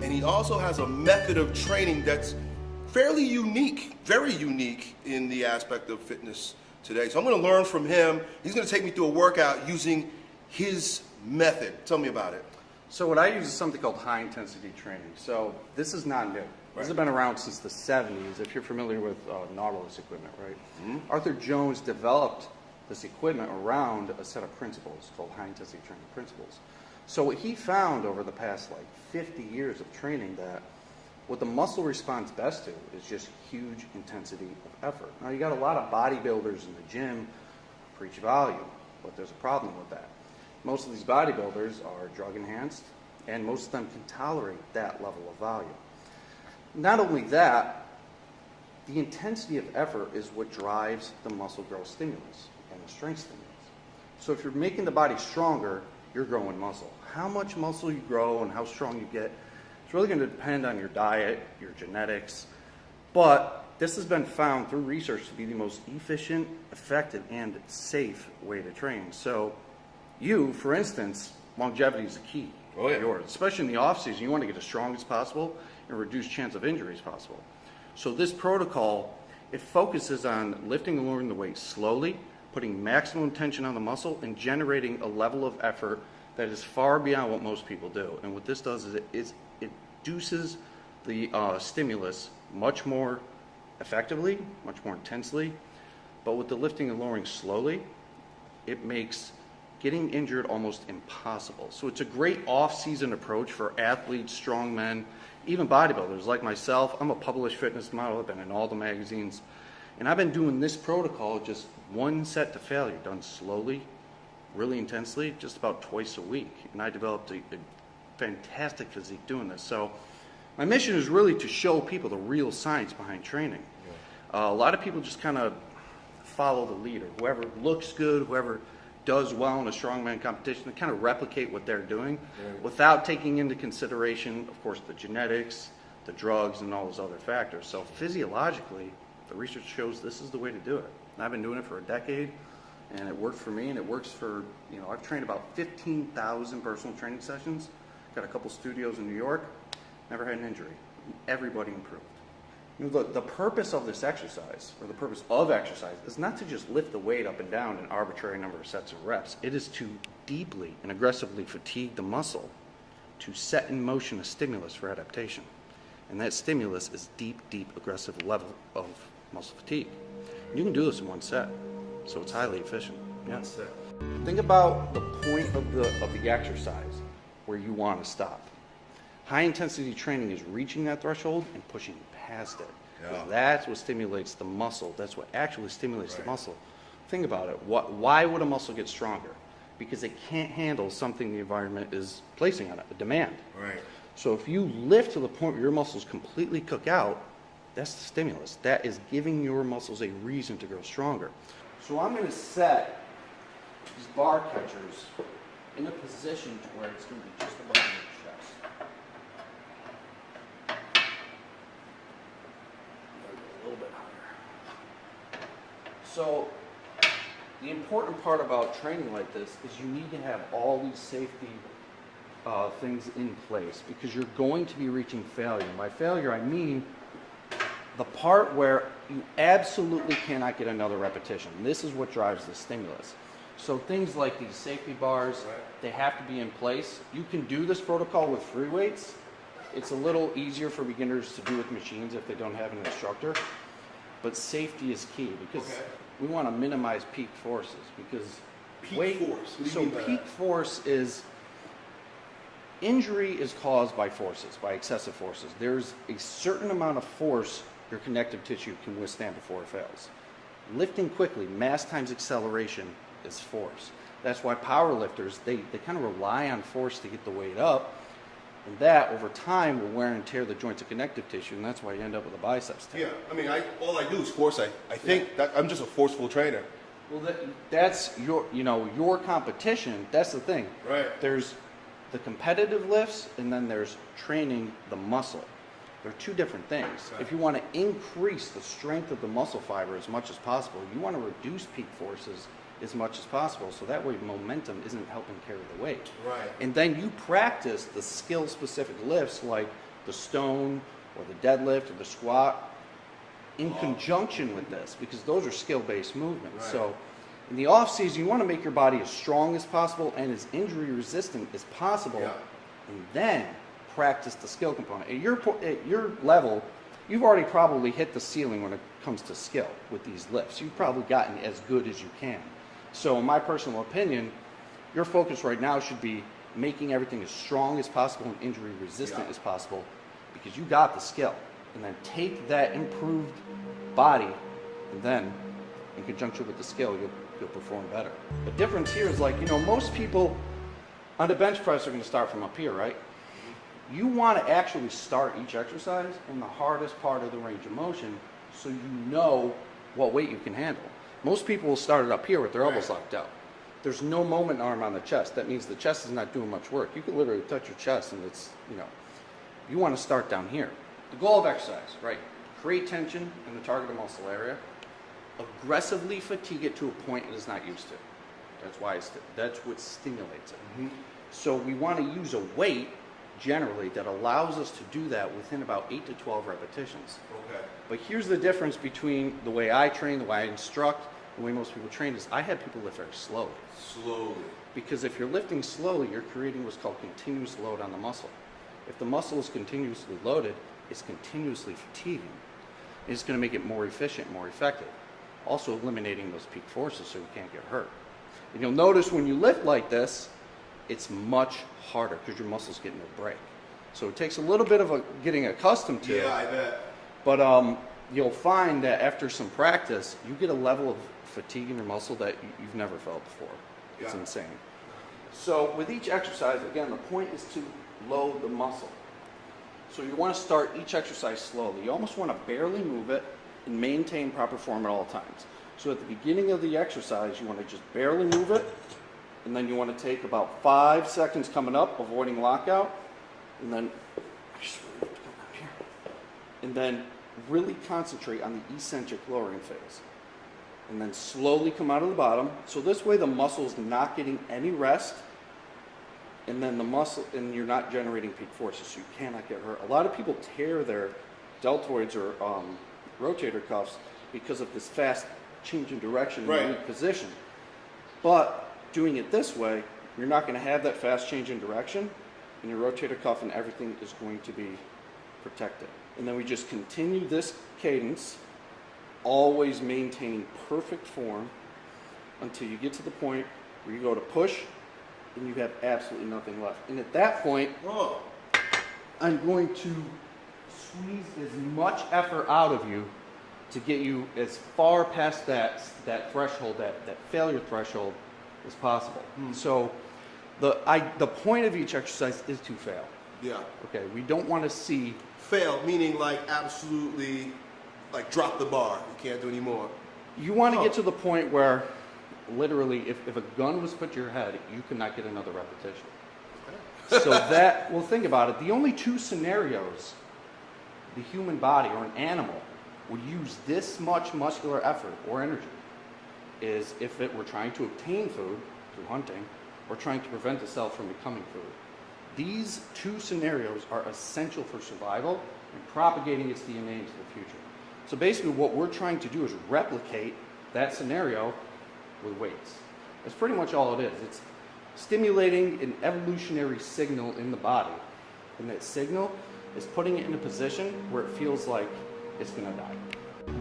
and he also has a method of training that's fairly unique, very unique in the aspect of fitness today. So I'm going to learn from him. He's going to take me through a workout using his method. Tell me about it. So what I use is something called high intensity training. So this is not new. This has been around since the 70s, if you're familiar with Nautilus equipment, right? Mm-hmm. Arthur Jones developed this equipment around a set of principles called high intensity training principles. So what he found over the past 50 years of training, that what the muscle responds best to is just huge intensity of effort. Now you got a lot of bodybuilders in the gym preach volume, but there's a problem with that. Most of these bodybuilders are drug enhanced, and most of them can tolerate that level of volume. Not only that, the intensity of effort is what drives the muscle growth stimulus and the strength stimulus. So if you're making the body stronger, you're growing muscle. How much muscle you grow and how strong you get, it's really going to depend on your diet, your genetics. But this has been found through research to be the most efficient, effective, and safe way to train. So you, for instance, longevity is the key. Oh, yeah. Yours, especially in the off season, you want to get as strong as possible and reduce chance of injury as possible. So this protocol, it focuses on lifting and lowering the weight slowly, putting maximum tension on the muscle, and generating a level of effort that is far beyond what most people do. And what this does is it induces the stimulus much more effectively, much more intensely. But with the lifting and lowering slowly, it makes getting injured almost impossible. So it's a great off-season approach for athletes, strong men, even bodybuilders like myself. I'm a published fitness model. I've been in all the magazines. And I've been doing this protocol, just one set to failure, done slowly, really intensely, just about twice a week. And I developed a fantastic physique doing this. So my mission is really to show people the real science behind training. A lot of people just kind of follow the leader. Whoever looks good, whoever does well in a strongman competition, they kind of replicate what they're doing without taking into consideration, of course, the genetics, the drugs, and all those other factors. So physiologically, the research shows this is the way to do it. And I've been doing it for a decade, and it worked for me, and it works for, I've trained about 15,000 personal training sessions, got a couple studios in New York, never had an injury. Everybody improved. The purpose of this exercise, or the purpose of exercise, is not to just lift the weight up and down an arbitrary number of sets of reps. It is to deeply and aggressively fatigue the muscle to set in motion a stimulus for adaptation. And that stimulus is deep, aggressive level of muscle fatigue. And you can do this in one set, so it's highly efficient. Yeah. One set. Think about the point of the exercise where you want to stop. High intensity training is reaching that threshold and pushing past it. Yeah. That's what stimulates the muscle. That's what actually stimulates the muscle. Think about it. Why would a muscle get stronger? Because it can't handle something the environment is placing on it, a demand. Right. So if you lift to the point where your muscles completely cook out, that's the stimulus. That is giving your muscles a reason to grow stronger. So I'm going to set these bar catchers in a position to where it's going to be just above your chest. A little bit higher. So the important part about training like this is you need to have all these safety things in place, because you're going to be reaching failure. By failure, I mean the part where you absolutely cannot get another repetition. This is what drives the stimulus. So things like these safety bars, they have to be in place. You can do this protocol with free weights. It's a little easier for beginners to do with machines if they don't have an instructor. But safety is key, because we want to minimize peak forces. Because Peak force? What do you mean by peak that? force is injury is caused by forces, by excessive forces. There's a certain amount of force your connective tissue can withstand before it fails. Lifting quickly, mass times acceleration, is force. That's why power lifters, they kind of rely on force to get the weight up, and that over time will wear and tear the joints of connective tissue, and that's why you end up with a biceps tear. Yeah, I mean, all I do is force. I think that I'm just a forceful trainer. Well, that's your competition. That's the thing. Right. There's the competitive lifts, and then there's training the muscle. They're two different things. Right. If you want to increase the strength of the muscle fiber as much as possible, you want to reduce peak forces as much as possible, so that way momentum isn't helping carry the weight. Right. And then you practice the skill-specific lifts like the stone or the deadlift or the squat in conjunction with this, because those are skill-based movements. Right. So in the off season, you want to make your body as strong as possible and as injury resistant as possible, and then practice the skill component. At your level, you've already probably hit the ceiling when it comes to skill with these lifts. You've probably gotten as good as you can. So in my personal opinion, your focus right now should be making everything as strong as possible and injury resistant as possible, because you got the skill. And then take that improved body, and then in conjunction with the skill, you'll perform better. The difference here is, like, most people on the bench press are going to start from up here, right? You want to actually start each exercise in the hardest part of the range of motion, so you know what weight you can handle. Most people will start it up here with their elbows locked out. There's no moment arm on the chest. That means the chest is not doing much work. You can literally touch your chest, and it's, you want to start down here. The goal of exercise, right? Create tension in the targeted muscle area. Aggressively fatigue it to a point it is not used to. That's what stimulates it. Mm-hmm. So we want to use a weight generally that allows us to do that within about 8 to 12 repetitions. Okay. But here's the difference between the way I train, the way I instruct, the way most people train is I have people lift very slowly. Slowly. Because if you're lifting slowly, you're creating what's called continuous load on the muscle. If the muscle is continuously loaded, it's continuously fatiguing. It's going to make it more efficient, more effective. Also eliminating those peak forces so you can't get hurt. And you'll notice when you lift like this, it's much harder because your muscles get no break. So it takes a little bit of getting accustomed to. Yeah, I bet. But you'll find that after some practice, you get a level of fatigue in your muscle that you've never felt before. It's insane. So with each exercise, again, the point is to load the muscle. So you want to start each exercise slowly. You almost want to barely move it and maintain proper form at all times. So at the beginning of the exercise, you want to just barely move it, and then you want to take about 5 seconds coming up, avoiding lockout, and then really concentrate on the eccentric lowering phase. And then slowly come out of the bottom. So this way the muscle is not getting any rest, and then and you're not generating peak forces, so you cannot get hurt. A lot of people tear their deltoids or rotator cuffs because of this fast change in direction and position. But doing it this way, you're not going to have that fast change in direction, and your rotator cuff and everything is going to be protected. And then we just continue this cadence, always maintain perfect form until you get to the point where you go to push and you have absolutely nothing left. And at that point, I'm going to squeeze as much effort out of you to get you as far past that threshold, that failure threshold as possible. So the point of each exercise is to fail. Yeah. Okay, we don't want to see Fail, meaning like absolutely, like drop the bar. You can't do any more. You want to get to the point where literally if a gun was put to your head, you could not get another repetition. So think about it. The only 2 scenarios the human body or an animal would use this much muscular effort or energy is if it were trying to obtain food through hunting or trying to prevent itself from becoming food. These 2 scenarios are essential for survival and propagating its DNA into the future. So basically what we're trying to do is replicate that scenario with weights. That's pretty much all it is. It's stimulating an evolutionary signal in the body. And that signal is putting it in a position where it feels like it's going to die.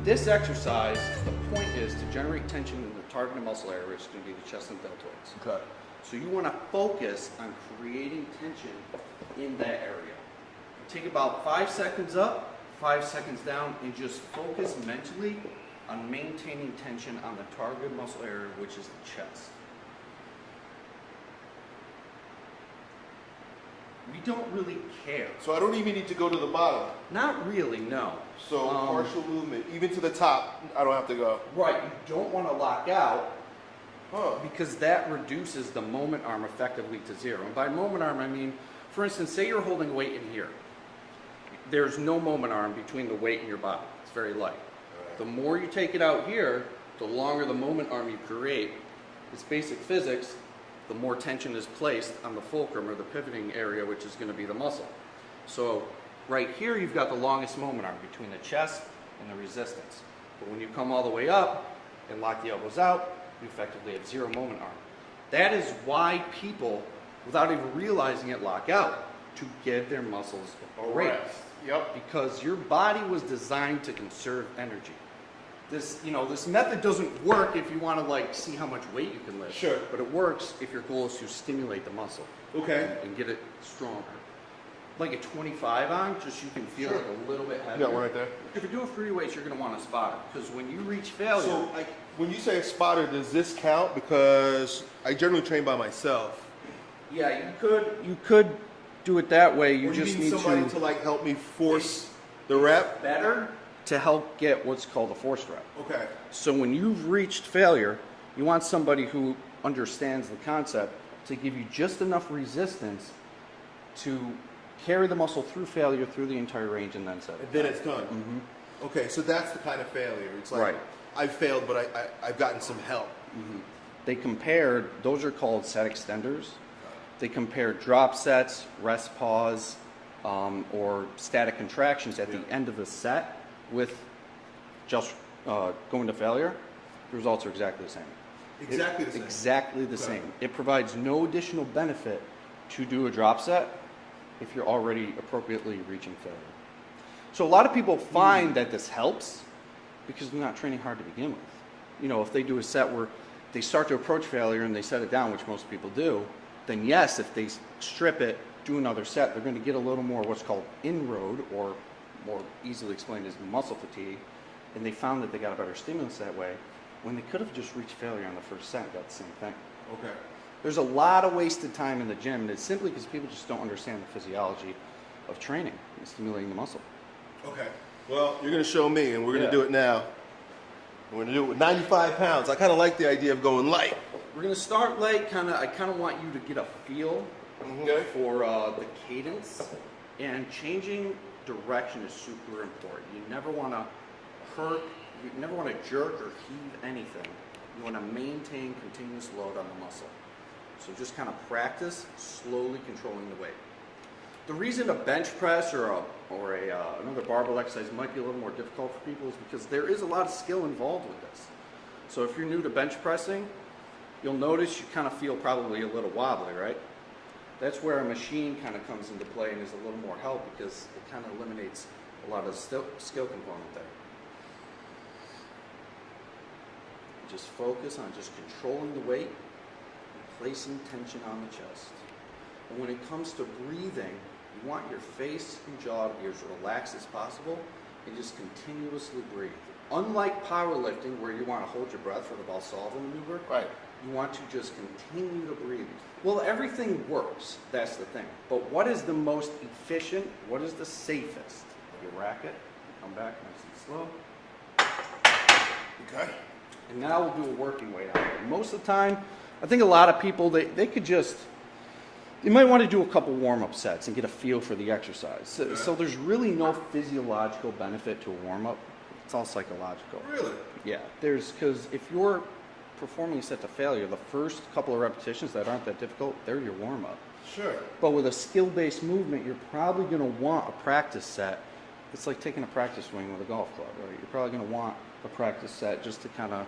This exercise, the point is to generate tension in the targeted muscle area, which is going to be the chest and deltoids. Okay. So you want to focus on creating tension in that area. Take about 5 seconds up, 5 seconds down, and just focus mentally on maintaining tension on the target muscle area, which is the chest. We don't really care. So I don't even need to go to the bottom. Not really, no. So partial movement, even to the top, I don't have to go. Right, you don't want to lock out because that reduces the moment arm effectively to 0. And by moment arm, I mean, for instance, say you're holding weight in here. There's no moment arm between the weight and your body. It's very light. Right. The more you take it out here, the longer the moment arm you create. It's basic physics. The more tension is placed on the fulcrum or the pivoting area, which is going to be the muscle. So Right here, you've got the longest moment arm between the chest and the resistance. But when you come all the way up and lock the elbows out, you effectively have zero moment arm. That is why people, without even realizing it, lock out, to give their muscles a break. Yep. Because your body was designed to conserve energy. This, this method doesn't work if you want to like see how much weight you can lift. Sure. But it works if your goal is to stimulate the muscle. Okay. And get it stronger. Like a 25 on, just you can feel Sure. like a little bit heavier. You got one right there. If you're doing free weights, you're going to want a spotter because when you reach failure, So, like, when you say a spotter, does this count? Because I generally train by myself. yeah, you could do it that way. You Or just need need somebody to like help me force the rep. better to help get what's called a forced rep. Okay. So when you've reached failure, you want somebody who understands the concept to give you just enough resistance to carry the muscle through failure through the entire range and then set it. And then it's done. Okay, so that's the kind of failure. It's like Right. I've failed, but I've gotten some help. They compared, those are called set extenders. They compared drop sets, rest pause, or static contractions at the end of the set with just going to failure. The results are exactly the same. Exactly the same. Exactly the Okay. same. It provides no additional benefit to do a drop set if you're already appropriately reaching failure. So a lot of people find that this helps because they're not training hard to begin with. If they do a set where they start to approach failure and they set it down, which most people do, then yes, if they strip it, do another set, they're going to get a little more what's called inroad, or more easily explained as muscle fatigue, and they found that they got a better stimulus that way when they could have just reached failure on the first set and got the same thing. Okay. There's a lot of wasted time in the gym, and it's simply because people just don't understand the physiology of training and stimulating the muscle. Okay. Well, you're going to show me, and we're going to Yeah. do it now. We're going to do it with 95 pounds. I kind of like the idea of going light. We're going to start light. I kind of want you to get a feel Okay. for the cadence, and changing direction is super important. You never want to hurt, you never want to jerk or heave anything. You want to maintain continuous load on the muscle. So just kind of practice slowly controlling the weight. The reason a bench press or another barbell exercise might be a little more difficult for people is because there is a lot of skill involved with this. So if you're new to bench pressing, you'll notice you kind of feel probably a little wobbly, right? That's where a machine kind of comes into play and is a little more help because it kind of eliminates a lot of the skill component there. Just focus on just controlling the weight and placing tension on the chest. And when it comes to breathing, you want your face and jaw to be as relaxed as possible and just continuously breathe. Unlike powerlifting, where you want to hold your breath for the Valsalva maneuver, Right. you want to just continue to breathe. Well, everything works, that's the thing. But what is the most efficient? What is the safest? You rack it, come back nice and slow. Okay. And now we'll do a working weight on it. Most of the time, I think a lot of people, they could just, you might want to do a couple warm-up sets and get a feel for the exercise. So there's really no physiological benefit to a warm-up. It's all psychological. Really? Yeah, because if you're performing a set to failure, the first couple of repetitions that aren't that difficult, they're your warm-up. Sure. But with a skill-based movement, you're probably going to want a practice set. It's like taking a practice swing with a golf club, right? You're probably going to want a practice set just to kind of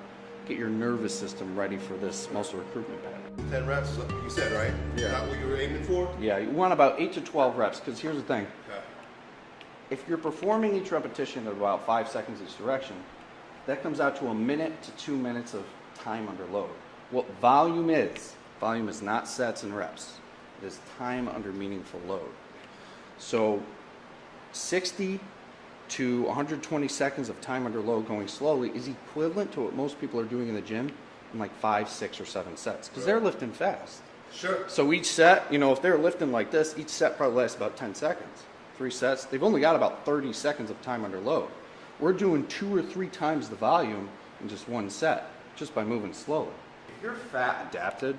get your nervous system ready for this muscle recruitment pattern. 10 reps, you said, right? Yeah. Is that what you were aiming for? Yeah, you want about 8 to 12 reps, because here's the thing. Okay. If you're performing each repetition at about 5 seconds each direction, that comes out to 1 minute to 2 minutes of time under load. What volume is not sets and reps. It is time under meaningful load. So 60 to 120 seconds of time under load going slowly is equivalent to what most people are doing in the gym in like 5, 6, or 7 sets, because they're lifting fast. Sure. So each set, if they're lifting like this, each set probably lasts about 10 seconds. 3 sets, they've only got about 30 seconds of time under load. We're doing 2 or 3 times the volume in just 1 set, just by moving slowly. If you're fat adapted,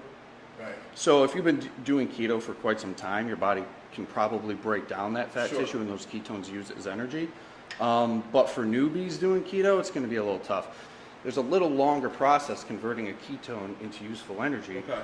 Right. so if you've been doing keto for quite some time, your body can probably break down that fat Sure. tissue and those ketones use it as energy. But for newbies doing keto, it's going to be a little tough. There's a little longer process converting a ketone into useful energy. Okay.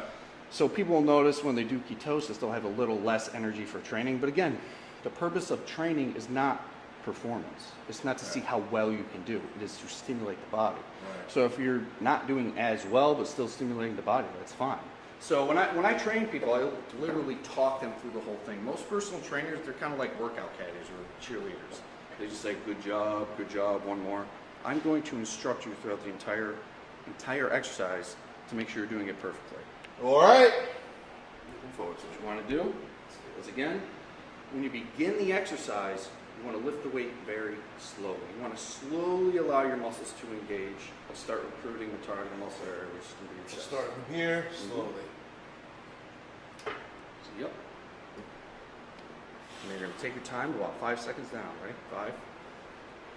So people will notice when they do ketosis, they'll have a little less energy for training. But again, The purpose of training is not performance. It's not to see how well you can do. It is to stimulate the body. Right. So if you're not doing as well but still stimulating the body, that's fine. So when I train people, I literally talk them through the whole thing. Most personal trainers, they're kind of like workout caddies or cheerleaders. They just say, good job, one more. I'm going to instruct you throughout the entire exercise to make sure you're doing it perfectly. All right. Moving forward. So what you want to do is, again, when you begin the exercise, you want to lift the weight very slowly. You want to slowly allow your muscles to engage and start recruiting the target muscle area, which is going to be your chest. Start from here, slowly. So, yep. And then you're going to take your time, about 5 seconds down. Ready? 5,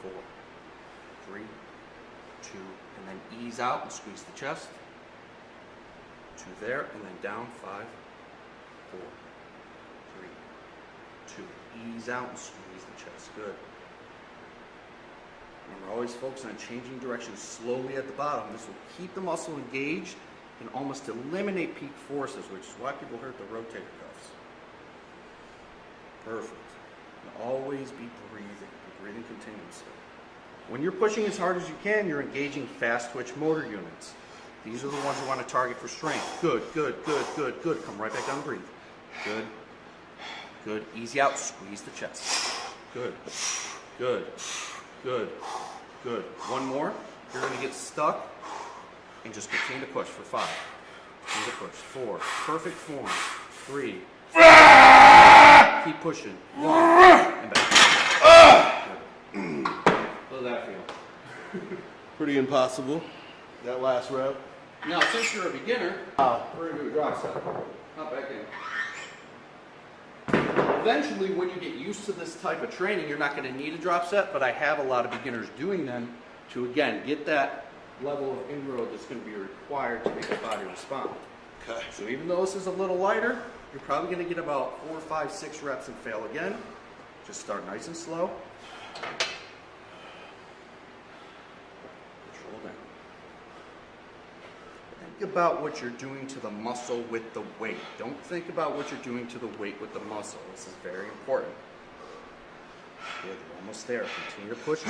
4, 3, 2, and then ease out and squeeze the chest. 2 there, and then down. 5, 4, 3, 2. Ease out and squeeze the chest. Good. Remember, always focus on changing direction slowly at the bottom. This will keep the muscle engaged and almost eliminate peak forces, which is why people hurt the rotator cuffs. Perfect. And always be breathing continuously. When you're pushing as hard as you can, you're engaging fast twitch motor units. These are the ones you want to target for strength. Good. Come right back down and breathe. Good. Easy out. Squeeze the chest. Good. One more. You're going to get stuck and just continue to push for 5. Continue to push. 4. Perfect form. 3. Keep pushing. 1. And back. How does that feel? Pretty impossible. That last rep. Now, since you're a beginner, we're going to do a drop set. Hop back in. Eventually, when you get used to this type of training, you're not going to need a drop set, but I have a lot of beginners doing them to, again, get that level of inroad that's going to be required to make the body respond. Okay. So even though this is a little lighter, you're probably going to get about 4, 5, 6 reps and fail again. Just start nice and slow. Control down. Think about what you're doing to the muscle with the weight. Don't think about what you're doing to the weight with the muscle. This is very important. Good, you're almost there. Continue to push.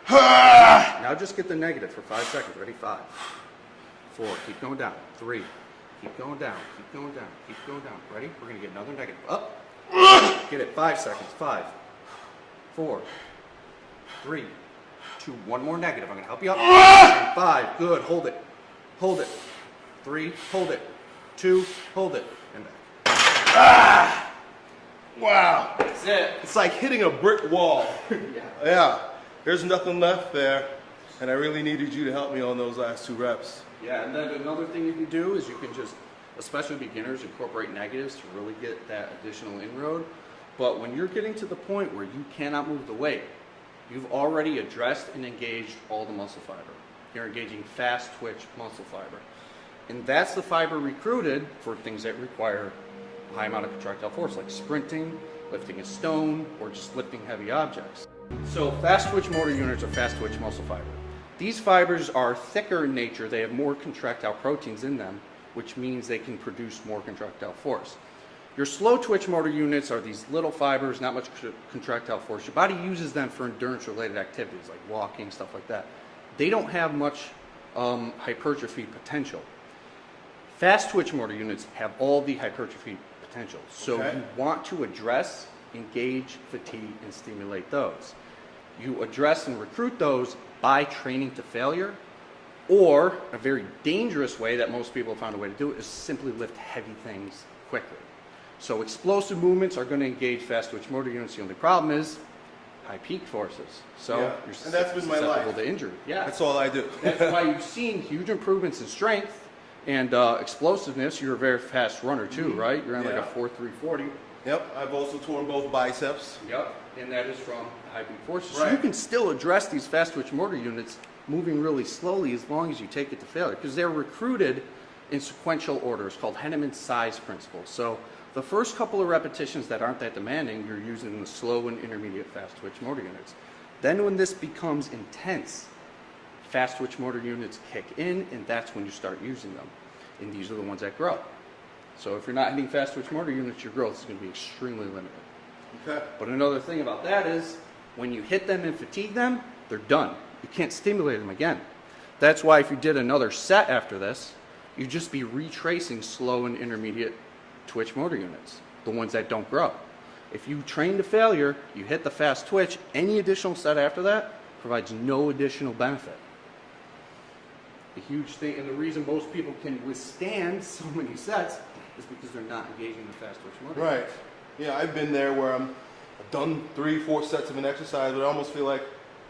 Now just get the negative for 5 seconds. Ready? 5, 4. Keep going down. 3. Keep going down. Keep going down. Keep going down. Ready? We're going to get another negative. Up. Get it. 5 seconds. 5, 4, 3, 2. One more negative. I'm going to help you up. 5. Good. Hold it. Hold it. 3. Hold it. 2. Hold it. And back. Wow. That's it. It's like hitting a brick wall. Yeah. There's nothing left there. And I really needed you to help me on those last 2 reps. Yeah, and then another thing you can do is you can just, especially beginners, incorporate negatives to really get that additional inroad. But when you're getting to the point where you cannot move the weight, you've already addressed and engaged all the muscle fiber. You're engaging fast twitch muscle fiber. And that's the fiber recruited for things that require a high amount of contractile force, like sprinting, lifting a stone, or just lifting heavy objects. So fast twitch motor units are fast twitch muscle fiber. These fibers are thicker in nature. They have more contractile proteins in them, which means they can produce more contractile force. Your slow twitch motor units are these little fibers, not much contractile force. Your body uses them for endurance-related activities like walking, stuff like that. They don't have much hypertrophy potential. Fast twitch motor units have all the hypertrophy potential. So you want to address, engage, fatigue, and stimulate those. You address and recruit those by training to failure, or a very dangerous way that most people have found a way to do it is simply lift heavy things quickly. So explosive movements are going to engage fast twitch motor units. The only problem is high peak forces. So you're and that's been my susceptible life. to injury. Yeah, That's all I do. that's why you've seen huge improvements in strength and explosiveness. You're a very fast runner too, right? You're on like a 4.340. Yep, I've also torn both biceps. Yep, and that is from high peak forces. Right. So you can still address these fast twitch motor units moving really slowly as long as you take it to failure, because they're recruited in sequential orders called Henneman's size principle. So the first couple of repetitions that aren't that demanding, you're using the slow and intermediate fast twitch motor units. Then when this becomes intense, fast twitch motor units kick in, and that's when you start using them. And these are the ones that grow. So if you're not hitting fast twitch motor units, your growth is going to be extremely limited. Okay. But another thing about that is when you hit them and fatigue them, they're done. You can't stimulate them again. That's why if you did another set after this, you'd just be retracing slow and intermediate twitch motor units, the ones that don't grow. If you train to failure, you hit the fast twitch, any additional set after that provides no additional benefit. The huge thing, and the reason most people can withstand so many sets is because they're not engaging the fast twitch motor. Right. Yeah, I've been there where I've done 3-4 sets of an exercise, but I almost feel like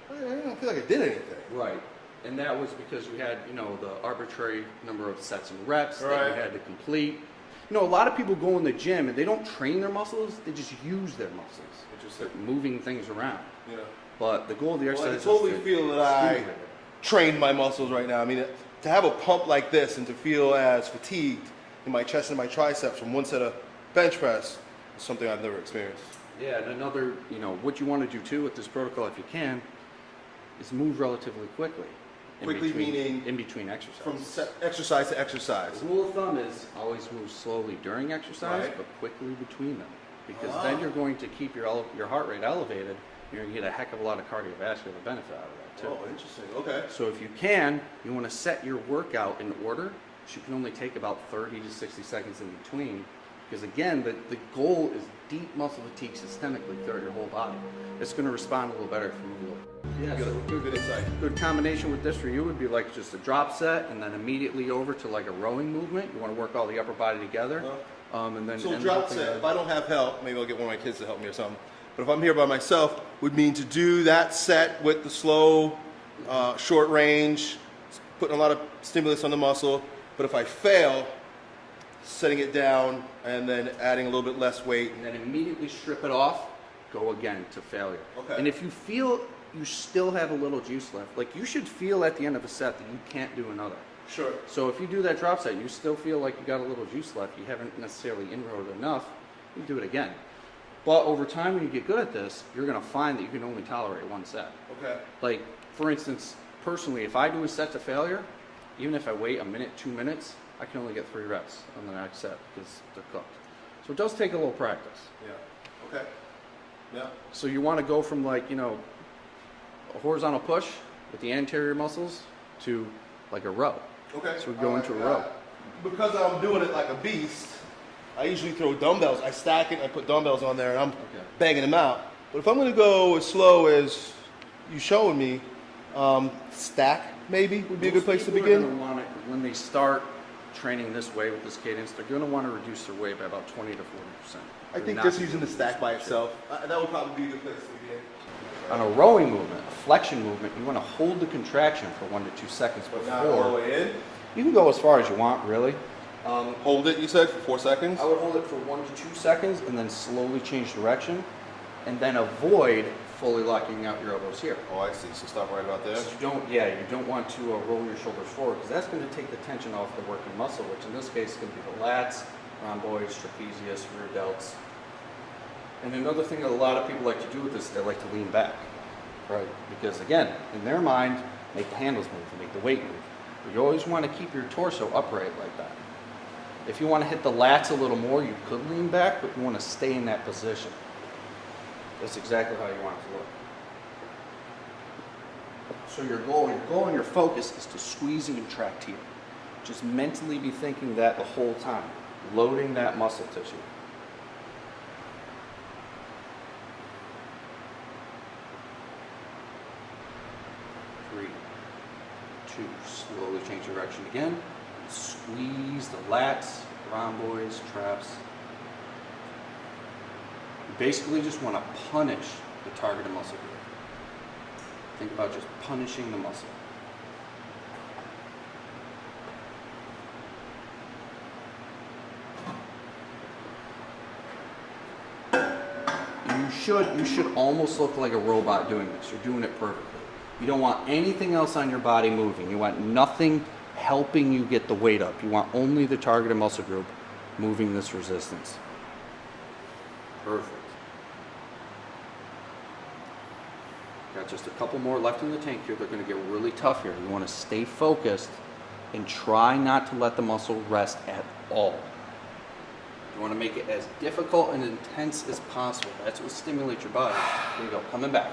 I don't feel like I did anything. Right. And that was because you had, the arbitrary number of sets and reps that Right. you had to complete. A lot of people go in the gym and they don't train their muscles, they just use their muscles. They're moving things around. Yeah. But the goal of the exercise I totally is to feel that I stimulate it. trained my muscles right now. I mean, to have a pump like this and to feel as fatigued in my chest and my triceps from one set of bench press is something I've never experienced. Yeah, and another, what you want to do too with this protocol, if you can, is move relatively quickly. Quickly meaning in between exercises. from exercise to exercise. The rule of thumb is always move slowly during exercise, Right. but quickly between them. Because then you're going to keep your heart rate elevated. You're going to get a heck of a lot of cardiovascular benefit out of that too. Oh, interesting. Okay. So if you can, you want to set your workout in order. So you can only take about 30 to 60 seconds in between. Because again, the goal is deep muscle fatigue systemically throughout your whole body. It's going to respond a little better if you move a little. Yeah, so Good insight. good combination with this for you would be like just a drop set and then immediately over to like a rowing movement. You want to work all the upper body together. And then So end drop up in set, a- if I don't have help, maybe I'll get one of my kids to help me or something. But if I'm here by myself, would mean to do that set with the slow, short range, putting a lot of stimulus on the muscle. But if I fail, setting it down and then adding a little bit less weight. and then immediately strip it off, go again to failure. Okay. And if you feel you still have a little juice left, like you should feel at the end of a set that you can't do another. Sure. So if you do that drop set, you still feel like you got a little juice left, you haven't necessarily inroaded enough, you do it again. But over time when you get good at this, you're going to find that you can only tolerate one set. Okay. Like, for instance, personally, if I do a set to failure, even if I wait a minute, 2 minutes, I can only get 3 reps on the next set because they're cooked. So it does take a little practice. Yeah. Okay. Yeah. So you want to go from like, a horizontal push with the anterior muscles to like a row. Okay. So we go into a row. Because I'm doing it like a beast, I usually throw dumbbells. I stack it, I put dumbbells on there, and I'm banging them out. But if I'm going to go as slow as you showing me, stack maybe would be a good place to Most people are begin. gonna want it, when they start training this way with this cadence, they're going to want to reduce their weight by about 20 to 40%. I think Not- just using the stack by itself, that would probably be a good place to begin. On a rowing movement, a flexion movement, you want to hold the contraction for 1 to 2 seconds But not all the before. way in. You can go as far as you want, really. Hold it, you said, for 4 seconds? I would hold it for 1 to 2 seconds and then slowly change direction, and then avoid fully locking out your elbows here. Oh, I see. So stop right about there. So you don't want to roll your shoulders forward because that's going to take the tension off the working muscle, which in this case is going to be the lats, rhomboids, trapezius, rear delts. And another thing that a lot of people like to do with this, they like to lean back, right? Because again, in their mind, make the handles move, make the weight move. But you always want to keep your torso upright like that. If you want to hit the lats a little more, you could lean back, but you want to stay in that position. That's exactly how you want it to look. So your goal and your focus is to squeeze and contract here. Just mentally be thinking that the whole time, loading that muscle tissue. Three, 2, slowly change direction again. Squeeze the lats, rhomboids, traps. You basically just want to punish the targeted muscle group. Think about just punishing the muscle. You should almost look like a robot doing this. You're doing it perfectly. You don't want anything else on your body moving. You want nothing helping you get the weight up. You want only the targeted muscle group moving this resistance. Perfect. Got just a couple more left in the tank here. They're going to get really tough here. You want to stay focused and try not to let the muscle rest at all. You want to make it as difficult and intense as possible. That's what stimulates your body. Here we go, coming back.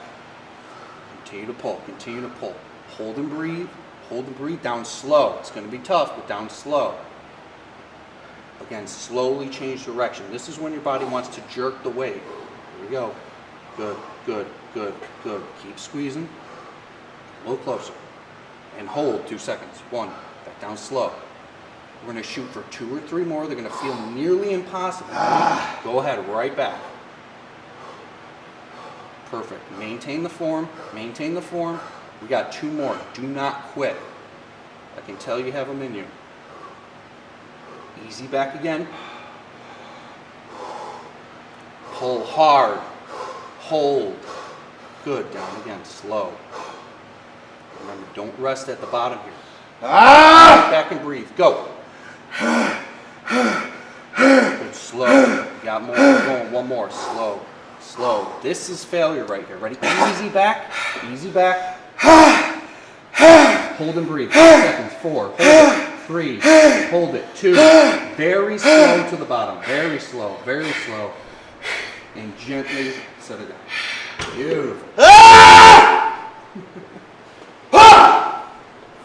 Continue to pull, continue to pull. Hold and breathe, down slow. It's going to be tough, but down slow. Again, slowly change direction. This is when your body wants to jerk the weight. Here we go. Good, good, good, good. Keep squeezing. A little closer. And hold 2 seconds. 1, back down slow. We're going to shoot for 2 or 3 more. They're going to feel nearly impossible. Go ahead, right back. Perfect. Maintain the form. Maintain the form. We got 2 more. Do not quit. I can tell you have them in you. Easy back again. Pull hard. Hold. Good. Down again. Slow. Remember, don't rest at the bottom here. Back and breathe. Go. Good. Slow. You got more. We're going. 1 more. Slow. Slow. This is failure right here. Ready? Easy back. Easy back. Hold and breathe. 5 seconds. 4. Hold it. 3. Hold it. 2. Very slow to the bottom. Very slow. Very slow. And gently set it down. Beautiful.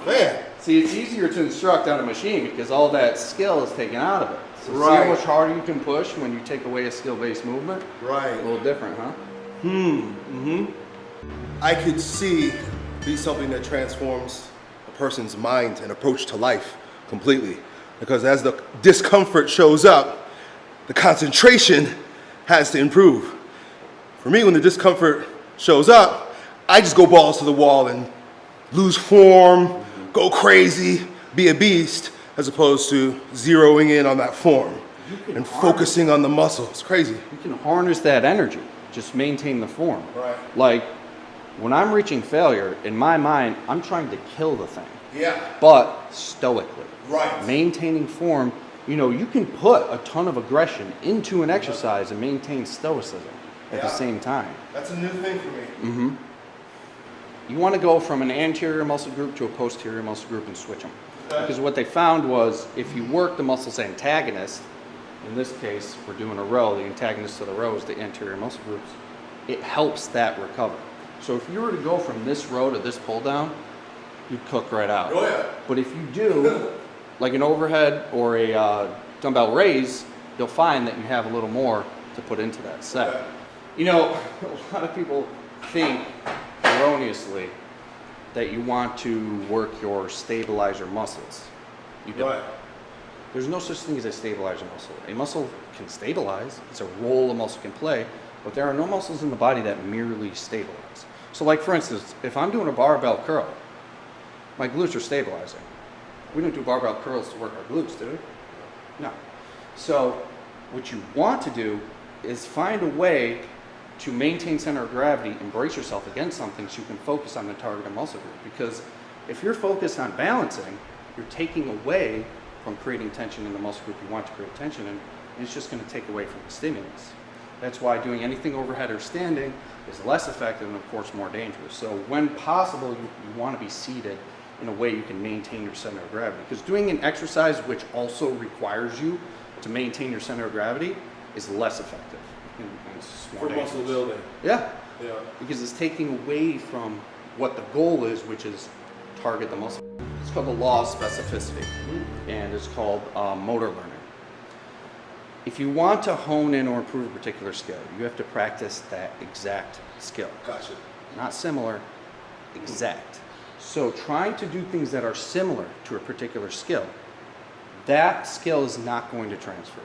Man. See, it's easier to instruct on a machine because all that skill is taken out of it. So see Right. how much harder you can push when you take away a skill-based movement? Right. A little different, huh? I could see be something that transforms a person's mind and approach to life completely. Because as the discomfort shows up, the concentration has to improve. For me, when the discomfort shows up, I just go balls to the wall and lose form, go crazy, be a beast, as opposed to zeroing in on that form and focusing on the muscle. It's crazy. You can harness that energy. Just maintain the form. Right. Like, when I'm reaching failure, in my mind, I'm trying to kill the thing. Yeah. But stoically. Right. Maintaining form, you can put a ton of aggression into an exercise and maintain stoicism at the same time. That's a new thing for me. You want to go from an anterior muscle group to a posterior muscle group and switch them. Because what they found was if you work the muscle's antagonist, in this case, we're doing a row, the antagonist of the row is the anterior muscle groups, it helps that recover. So if you were to go from this row to this pull down, you'd cook right out. Oh, yeah. But if you do, like an overhead or a dumbbell raise, you'll find that you have a little more to put into that set. Okay. A lot of people think erroneously that you want to work your stabilizer muscles. You don't. Right. There's no such thing as a stabilizer muscle. A muscle can stabilize. It's a role a muscle can play, but there are no muscles in the body that merely stabilize. So like for instance, if I'm doing a barbell curl, my glutes are stabilizing. We don't do barbell curls to work our glutes, do we? No. So what you want to do is find a way to maintain center of gravity and brace yourself against something so you can focus on the targeted muscle group. Because if you're focused on balancing, you're taking away from creating tension in the muscle group you want to create tension in, and it's just going to take away from the stimulus. That's why doing anything overhead or standing is less effective and of course more dangerous. So when possible, you want to be seated in a way you can maintain your center of gravity. Because doing an exercise which also requires you to maintain your center of gravity is less effective. And it's more For dangerous. muscle building. Yeah, Yeah. because it's taking away from what the goal is, which is target the muscle. It's called the law of specificity, and it's called motor learning. If you want to hone in or improve a particular skill, you have to practice that exact skill. Gotcha. Not similar, exact. So trying to do things that are similar to a particular skill, that skill is not going to transfer.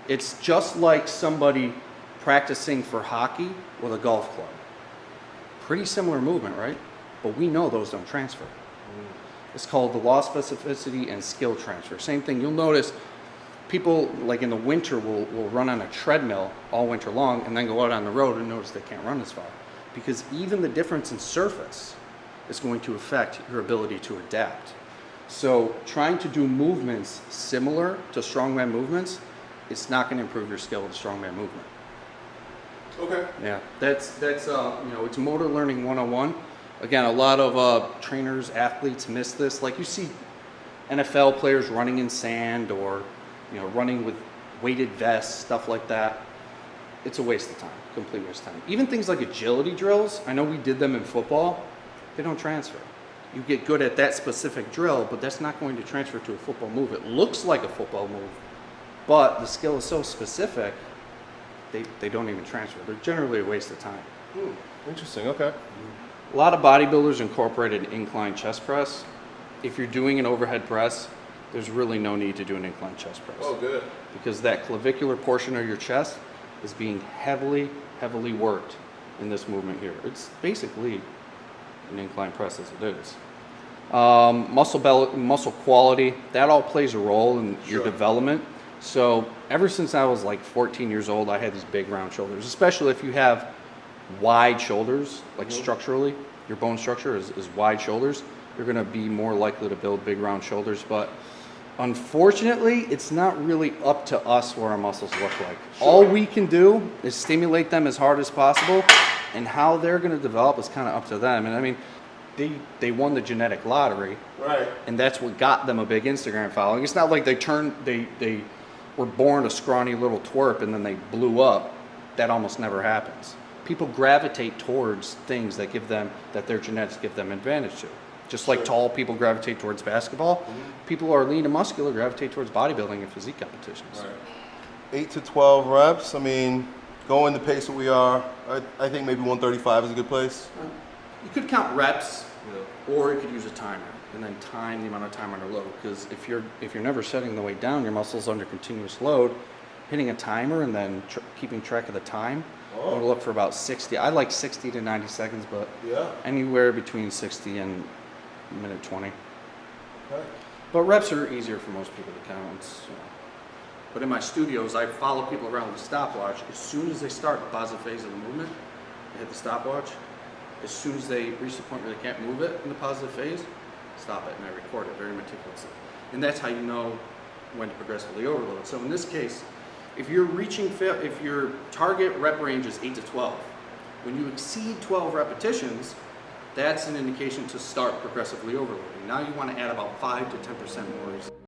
It's just like somebody practicing for hockey with a golf club. Pretty similar movement, right? But we know those don't transfer. It's called the law of specificity and skill transfer. Same thing, you'll notice people like in the winter will run on a treadmill all winter long and then go out on the road and notice they can't run as far. Because even the difference in surface is going to affect your ability to adapt. So trying to do movements similar to strongman movements, it's not going to improve your skill with a strongman movement. Okay. Yeah, that's it's motor learning 101. Again, a lot of trainers, athletes miss this. Like you see NFL players running in sand or running with weighted vests, stuff like that. It's a waste of time, complete waste of time. Even things like agility drills, I know we did them in football, they don't transfer. You get good at that specific drill, but that's not going to transfer to a football move. It looks like a football move, but the skill is so specific, they don't even transfer. They're generally a waste of time. Interesting, okay. A lot of bodybuilders incorporate an incline chest press. If you're doing an overhead press, there's really no need to do an incline chest press. Oh, good. Because that clavicular portion of your chest is being heavily worked in this movement here. It's basically an incline press as it is. Muscle quality, that all plays a role in your development. So ever since I was like 14 years old, I had these big round shoulders, especially if you have wide shoulders, like structurally, your bone structure is wide shoulders, you're gonna be more likely to build big round shoulders. But unfortunately, it's not really up to us what our muscles look like. All we can do is stimulate them as hard as possible, and how they're gonna develop is kind of up to them. And I mean, they won the genetic lottery, Right. and that's what got them a big Instagram following. It's not like they were born a scrawny little twerp and then they blew up. That almost never happens. People gravitate towards things that their genetics give them advantage to. Just like tall people gravitate towards basketball, people who are lean and muscular gravitate towards bodybuilding and physique competitions. Right. 8 to 12 reps. I mean, going the pace that we are, I think maybe 135 is a good place. You could count reps, or you could use a timer and then time the amount of time under load. Because if you're never setting the weight down, your muscles under continuous load, hitting a timer and then keeping track of the time, I'm gonna look for about 60. I like 60 to 90 seconds, but anywhere between 60 and minute 20. Okay. But reps are easier for most people to count. But in my studios, I follow people around with a stopwatch. As soon as they start the positive phase of the movement, they hit the stopwatch. As soon as they reach the point where they can't move it in the positive phase, stop it, and I record it very meticulously. And that's how you know when to progressively overload. So in this case, if your target rep range is 8 to 12, when you exceed 12 repetitions, that's an indication to start progressively overloading. Now you want to add about 5 to 10% more.